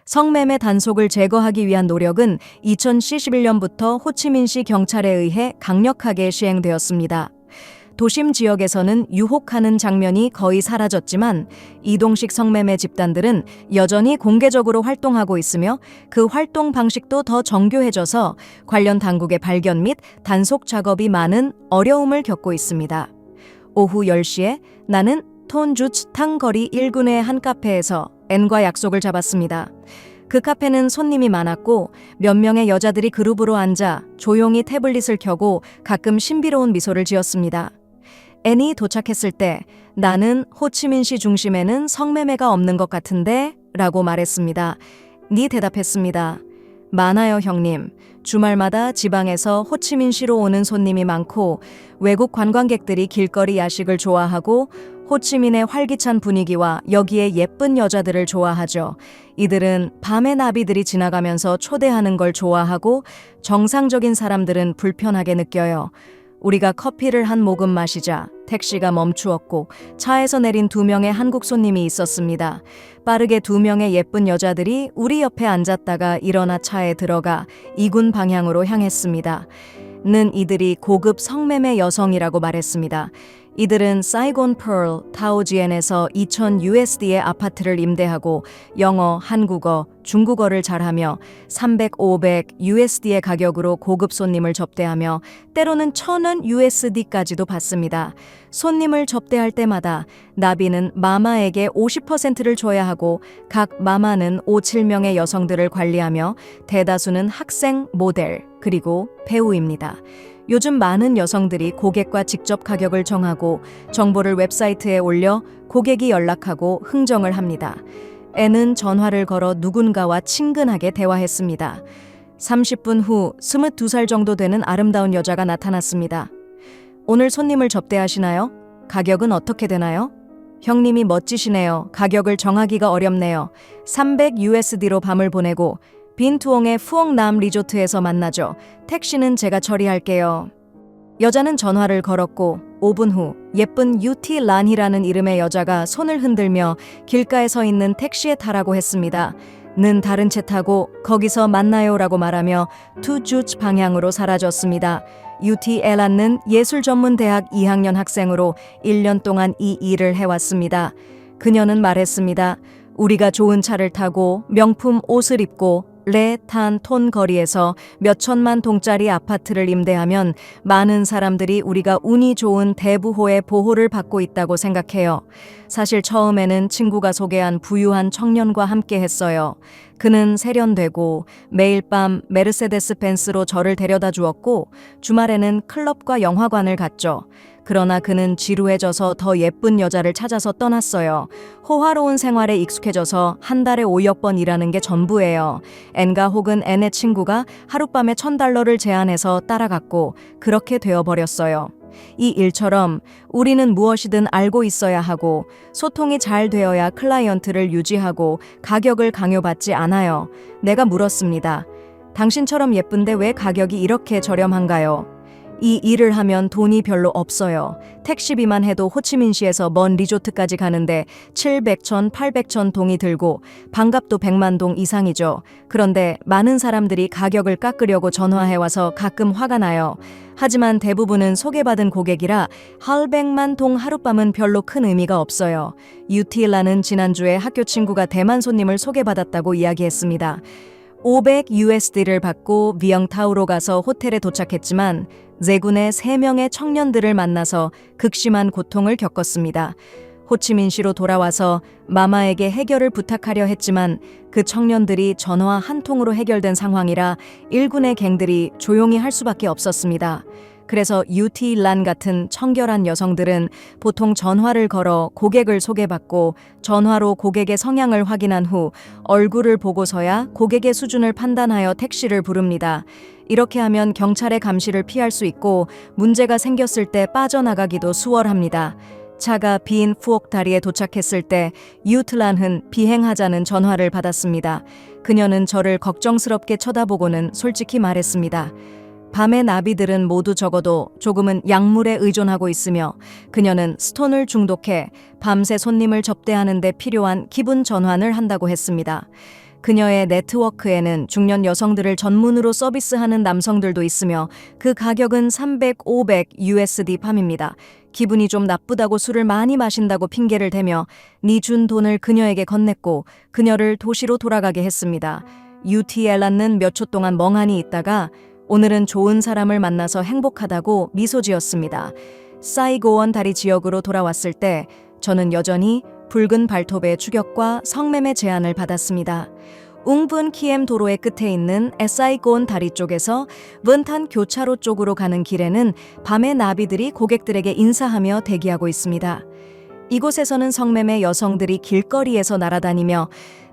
성매매 단속을 제거하기 위한 노력은 2011년부터 호치민시 경찰에 의해 강력하게 시행되었습니다. 도심 지역에서는 유혹하는 장면이 거의 사라졌지만 이동식 성매매 집단들은 여전히 공개적으로 활동하고 있으며 그 활동 방식도 더 정교해져서 관련 당국의 발견 및 단속 작업이 많은 어려움을 겪고 있습니다. 오후 10시에 나는 톤주츠탕 거리 1군의 한 카페에서 N과 약속을 잡았습니다. 그 카페는 손님이 많았고 몇 명의 여자들이 그룹으로 앉아 조용히 태블릿을 켜고 가끔 신비로운 미소를 지었습니다. N이 도착했을 때 나는 호치민시 중심에는 성매매가 없는 것 같은데? 라고 말했습니다. 니 대답했습니다. 많아요, 형님. 주말마다 지방에서 호치민시로 오는 손님이 많고 외국 관광객들이 길거리 야식을 좋아하고 호치민의 활기찬 분위기와 여기에 예쁜 여자들을 좋아하죠. 이들은 밤의 나비들이 지나가면서 초대하는 걸 좋아하고 정상적인 사람들은 불편하게 느껴요. 우리가 커피를 한 모금 마시자 택시가 멈추었고 차에서 내린 2명의 한국 손님이 있었습니다. 빠르게 2명의 예쁜 여자들이 우리 옆에 앉았다가 일어나 차에 들어가 이군 방향으로 향했습니다. 는 이들이 고급 성매매 여성이라고 말했습니다. 이들은 사이곤 펄 타오지엔에서 2,000 USD의 아파트를 임대하고 영어, 한국어, 중국어를 잘하며 300, 500 USD의 가격으로 고급 손님을 접대하며 때로는 1,000원 USD까지도 받습니다. 손님을 접대할 때마다 나비는 마마에게 50%를 줘야 하고 각 마마는 5, 7명의 여성들을 관리하며 대다수는 학생, 모델, 그리고 배우입니다. 요즘 많은 여성들이 고객과 직접 가격을 정하고 정보를 웹사이트에 올려 고객이 연락하고 흥정을 합니다. N은 전화를 걸어 누군가와 친근하게 대화했습니다. 30분 후 22살 정도 되는 아름다운 여자가 나타났습니다. 오늘 손님을 접대하시나요? 가격은 어떻게 되나요? 형님이 멋지시네요. 가격을 정하기가 어렵네요. 300 USD로 밤을 보내고 빈투옹의 푸옹남 리조트에서 만나죠. 택시는 제가 처리할게요. 여자는 전화를 걸었고 5분 후 예쁜 유티 란이라는 이름의 여자가 손을 흔들며 길가에 서 있는 택시에 타라고 했습니다. 는 다른 차 타고 거기서 만나요라고 말하며 투주츠 방향으로 사라졌습니다. 유티 엘란는 예술전문대학 2학년 학생으로 1년 동안 이 일을 해왔습니다. 그녀는 말했습니다. 우리가 좋은 차를 타고 명품 옷을 입고 레탄 톤 거리에서 몇 천만 동짜리 아파트를 임대하면 많은 사람들이 우리가 운이 좋은 대부호의 보호를 받고 있다고 생각해요. 사실 처음에는 친구가 소개한 부유한 청년과 함께 했어요. 그는 세련되고 매일 밤 메르세데스 벤츠로 저를 데려다 주었고 주말에는 클럽과 영화관을 갔죠. 그러나 그는 지루해져서 더 예쁜 여자를 찾아서 떠났어요. 호화로운 생활에 익숙해져서 한 달에 5억 번 일하는 게 전부예요. N가 혹은 N의 친구가 하룻밤에 $1,000를 제안해서 따라갔고 그렇게 되어버렸어요. 이 일처럼 우리는 무엇이든 알고 있어야 하고 소통이 잘 되어야 클라이언트를 유지하고 가격을 강요받지 않아요. 내가 물었습니다. 당신처럼 예쁜데 왜 가격이 이렇게 저렴한가요? 이 일을 하면 돈이 별로 없어요. 택시비만 해도 호치민시에서 먼 리조트까지 가는데 700천, 800천 동이 들고 반값도 100만 동 이상이죠. 그런데 많은 사람들이 가격을 깎으려고 전화해와서 가끔 화가 나요. 하지만 대부분은 소개받은 고객이라 800만 동 하룻밤은 별로 큰 의미가 없어요. 유티라는 지난주에 학교 친구가 대만 손님을 소개받았다고 이야기했습니다. 500 USD를 받고 미영타우로 가서 호텔에 도착했지만 제군의 3명의 청년들을 만나서 극심한 고통을 겪었습니다. 호치민시로 돌아와서 마마에게 해결을 부탁하려 했지만 그 청년들이 전화 한 통으로 해결된 상황이라 일군의 갱들이 조용히 할 수밖에 없었습니다. 그래서 유티 란 같은 청결한 여성들은 보통 전화를 걸어 고객을 소개받고 전화로 고객의 성향을 확인한 후 얼굴을 보고서야 고객의 수준을 판단하여 택시를 부릅니다. 이렇게 하면 경찰의 감시를 피할 수 있고 문제가 생겼을 때 빠져나가기도 수월합니다. 차가 빈 푸옥 다리에 도착했을 때 유트란은 비행하자는 전화를 받았습니다. 그녀는 저를 걱정스럽게 쳐다보고는 솔직히 말했습니다. 밤의 나비들은 모두 적어도 조금은 약물에 의존하고 있으며 그녀는 스톤을 중독해 밤새 손님을 접대하는 데 필요한 기분 전환을 한다고 했습니다. 그녀의 네트워크에는 중년 여성들을 전문으로 서비스하는 남성들도 있으며 그 가격은 300, 500 USD 팜입니다. 기분이 좀 나쁘다고 술을 많이 마신다고 핑계를 대며 니 준 돈을 그녀에게 건넸고 그녀를 도시로 돌아가게 했습니다. UTL라는 몇 초 동안 멍하니 있다가 오늘은 좋은 사람을 만나서 행복하다고 미소 지었습니다. 사이고원 다리 지역으로 돌아왔을 때 저는 여전히 붉은 발톱의 추격과 성매매 제안을 받았습니다. 웅분 키엠 도로의 끝에 있는 사이고원 다리 쪽에서 븐탄 교차로 쪽으로 가는 길에는 밤에 나비들이 고객들에게 인사하며 대기하고 있습니다. 이곳에서는 성매매 여성들이 길거리에서 날아다니며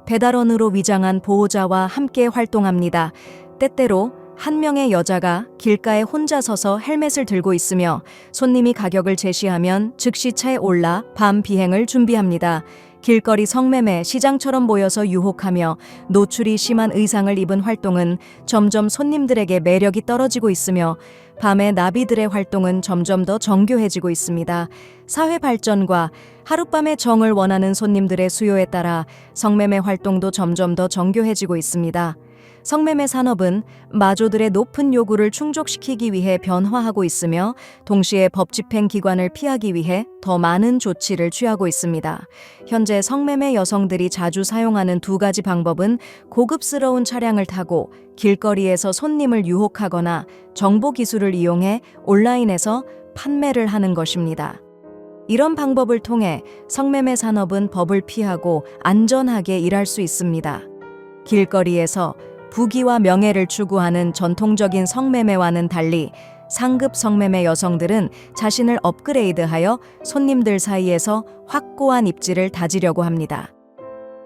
배달원으로 위장한 보호자와 함께 활동합니다. 때때로 한 명의 여자가 길가에 혼자 서서 헬멧을 들고 있으며 손님이 가격을 제시하면 즉시 차에 올라 밤 비행을 준비합니다. 길거리 성매매 시장처럼 모여서 유혹하며 노출이 심한 의상을 입은 활동은 점점 손님들에게 매력이 떨어지고 있으며 밤의 나비들의 활동은 점점 더 정교해지고 있습니다. 사회 발전과 하룻밤의 정을 원하는 손님들의 수요에 따라 성매매 활동도 점점 더 정교해지고 있습니다. 성매매 산업은 마조들의 높은 요구를 충족시키기 위해 변화하고 있으며 동시에 법 집행 기관을 피하기 위해 더 많은 조치를 취하고 있습니다. 현재 성매매 여성들이 자주 사용하는 두 가지 방법은 고급스러운 차량을 타고 길거리에서 손님을 유혹하거나 정보 기술을 이용해 온라인에서 판매를 하는 것입니다. 이런 방법을 통해 성매매 산업은 법을 피하고 안전하게 일할 수 있습니다. 길거리에서 부귀와 명예를 추구하는 전통적인 성매매와는 달리 상급 성매매 여성들은 자신을 업그레이드하여 손님들 사이에서 확고한 입지를 다지려고 합니다.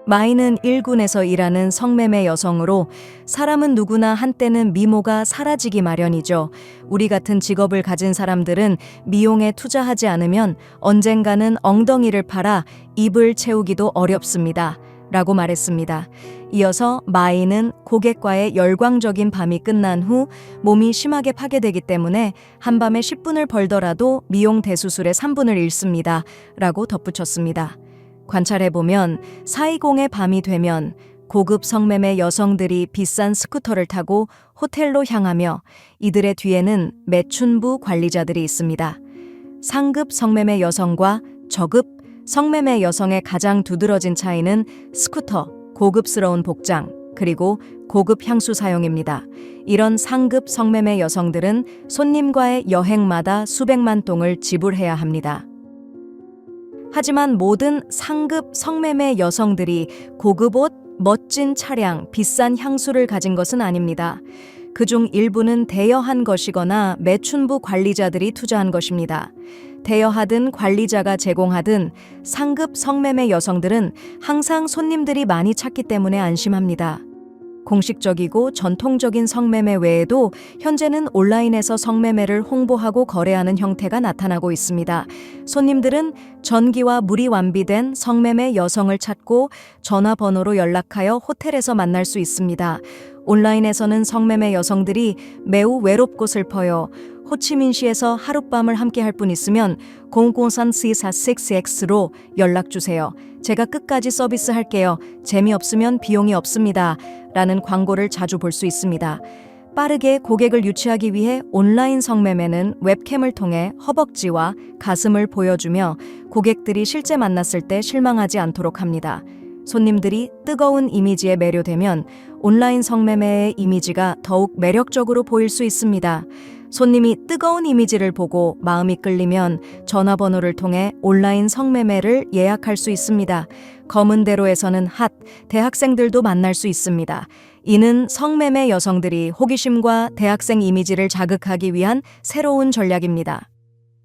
마이는 1군에서 일하는 성매매 여성으로 사람은 누구나 한때는 미모가 사라지기 마련이죠. 우리 같은 직업을 가진 사람들은 미용에 투자하지 않으면 언젠가는 엉덩이를 팔아 입을 채우기도 어렵습니다. 라고 말했습니다. 이어서 마이는 고객과의 열광적인 밤이 끝난 후 몸이 심하게 파괴되기 때문에 한밤에 10분을 벌더라도 미용 대수술의 3분을 잃습니다. 라고 덧붙였습니다. 관찰해보면 사이공의 밤이 되면 고급 성매매 여성들이 비싼 스쿠터를 타고 호텔로 향하며 이들의 뒤에는 매춘부 관리자들이 있습니다. 상급 성매매 여성과 저급 성매매 여성의 가장 두드러진 차이는 스쿠터, 고급스러운 복장, 그리고 고급 향수 사용입니다. 이런 상급 성매매 여성들은 손님과의 여행마다 수백만 동을 지불해야 합니다. 하지만 모든 상급 성매매 여성들이 고급 옷, 멋진 차량, 비싼 향수를 가진 것은 아닙니다. 그중 일부는 대여한 것이거나 매춘부 관리자들이 투자한 것입니다. 대여하든 관리자가 제공하든 상급 성매매 여성들은 항상 손님들이 많이 찾기 때문에 안심합니다. 공식적이고 전통적인 성매매 외에도 현재는 온라인에서 성매매를 홍보하고 거래하는 형태가 나타나고 있습니다. 손님들은 전기와 물이 완비된 성매매 여성을 찾고 전화번호로 연락하여 호텔에서 만날 수 있습니다. 온라인에서는 성매매 여성들이 매우 외롭고 슬퍼요. 호치민시에서 하룻밤을 함께 할 분 있으면 003-446X로 연락주세요. 제가 끝까지 서비스할게요. 재미없으면 비용이 없습니다. 라는 광고를 자주 볼 수 있습니다. 빠르게 고객을 유치하기 위해 온라인 성매매는 웹캠을 통해 허벅지와 가슴을 보여주며 고객들이 실제 만났을 때 실망하지 않도록 합니다. 손님들이 뜨거운 이미지에 매료되면 온라인 성매매의 이미지가 더욱 매력적으로 보일 수 있습니다. 손님이 뜨거운 이미지를 보고 마음이 끌리면 전화번호를 통해 온라인 성매매를 예약할 수 있습니다. 검은대로에서는 대학생들도 만날 수 있습니다. 이는 성매매 여성들이 호기심과 대학생 이미지를 자극하기 위한 새로운 전략입니다.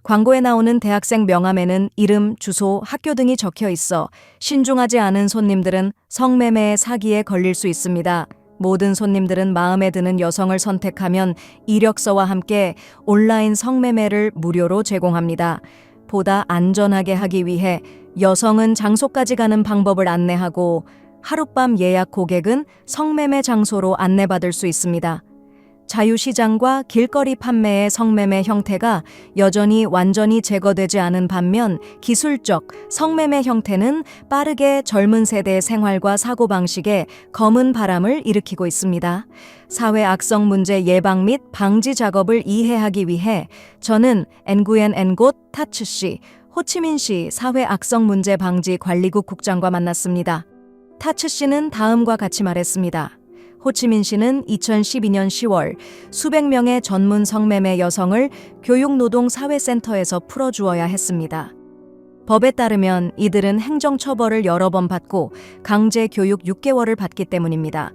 광고에 나오는 대학생 명함에는 이름, 주소, 학교 등이 적혀 있어 신중하지 않은 손님들은 성매매의 사기에 걸릴 수 있습니다. 모든 손님들은 마음에 드는 여성을 선택하면 이력서와 함께 온라인 성매매를 무료로 제공합니다. 보다 안전하게 하기 위해 여성은 장소까지 가는 방법을 안내하고 하룻밤 예약 고객은 성매매 장소로 안내받을 수 있습니다. 자유시장과 길거리 판매의 성매매 형태가 여전히 완전히 제거되지 않은 반면 기술적 성매매 형태는 빠르게 젊은 세대의 생활과 사고방식에 검은 바람을 일으키고 있습니다. 사회 악성 문제 예방 및 방지 작업을 이해하기 위해 저는 엔구yen 엔곶 타츠 씨, 호치민시 사회 악성 문제 방지 관리국 국장과 만났습니다. 타츠 씨는 다음과 같이 말했습니다. 호치민시는 2012년 10월 수백 명의 전문 성매매 여성을 교육노동사회센터에서 풀어주어야 했습니다. 법에 따르면 이들은 행정처벌을 여러 번 받고 강제 교육 6개월을 받기 때문입니다.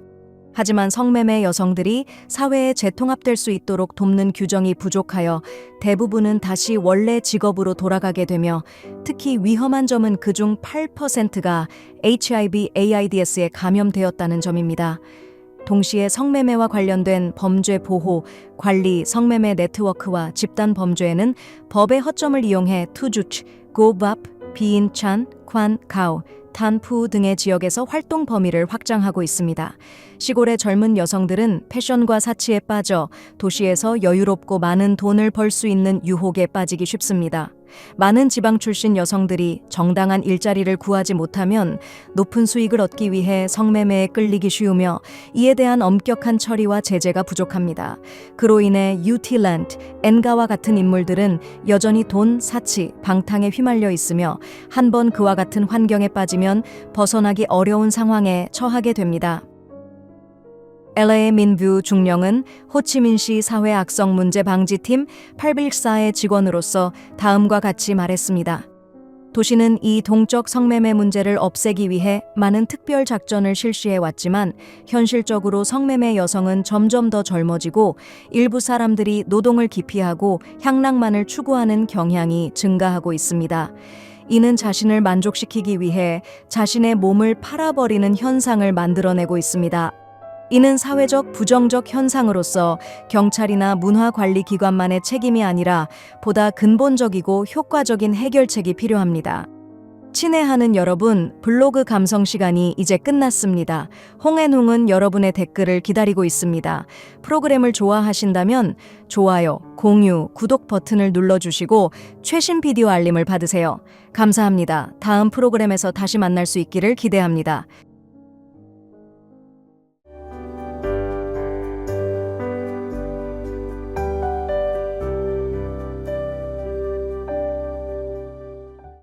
하지만 성매매 여성들이 사회에 재통합될 수 있도록 돕는 규정이 부족하여 대부분은 다시 원래 직업으로 돌아가게 되며 특히 위험한 점은 그중 8%가 HIV/AIDS에 감염되었다는 점입니다. 동시에 성매매와 관련된 범죄 보호, 관리, 성매매 네트워크와 집단 범죄에는 법의 허점을 이용해 투주치, 고밥, 비인찬, 관, 가오, 탄푸 등의 지역에서 활동 범위를 확장하고 있습니다. 시골의 젊은 여성들은 패션과 사치에 빠져 도시에서 여유롭고 많은 돈을 벌 수 있는 유혹에 빠지기 쉽습니다. 많은 지방 출신 여성들이 정당한 일자리를 구하지 못하면 높은 수익을 얻기 위해 성매매에 끌리기 쉬우며 이에 대한 엄격한 처리와 제재가 부족합니다. 그로 인해 유티랜드, 엔가와 같은 인물들은 여전히 돈, 사치, 방탕에 휘말려 있으며 한 번 그와 같은 환경에 빠지면 벗어나기 어려운 상황에 처하게 됩니다. LA 민뷰 중령은 호치민시 사회 악성 문제 방지팀 814의 직원으로서 다음과 같이 말했습니다. 도시는 이 동적 성매매 문제를 없애기 위해 많은 특별 작전을 실시해 왔지만 현실적으로 성매매 여성은 점점 더 젊어지고 일부 사람들이 노동을 기피하고 향락만을 추구하는 경향이 증가하고 있습니다. 이는 자신을 만족시키기 위해 자신의 몸을 팔아버리는 현상을 만들어내고 있습니다. 이는 사회적 부정적 현상으로서 경찰이나 문화관리기관만의 책임이 아니라 보다 근본적이고 효과적인 해결책이 필요합니다. 친애하는 여러분, 블로그 감성 시간이 이제 끝났습니다. 홍앤홍은 여러분의 댓글을 기다리고 있습니다. 프로그램을 좋아하신다면 좋아요, 공유, 구독 버튼을 눌러주시고 최신 비디오 알림을 받으세요. 감사합니다. 다음 프로그램에서 다시 만날 수 있기를 기대합니다.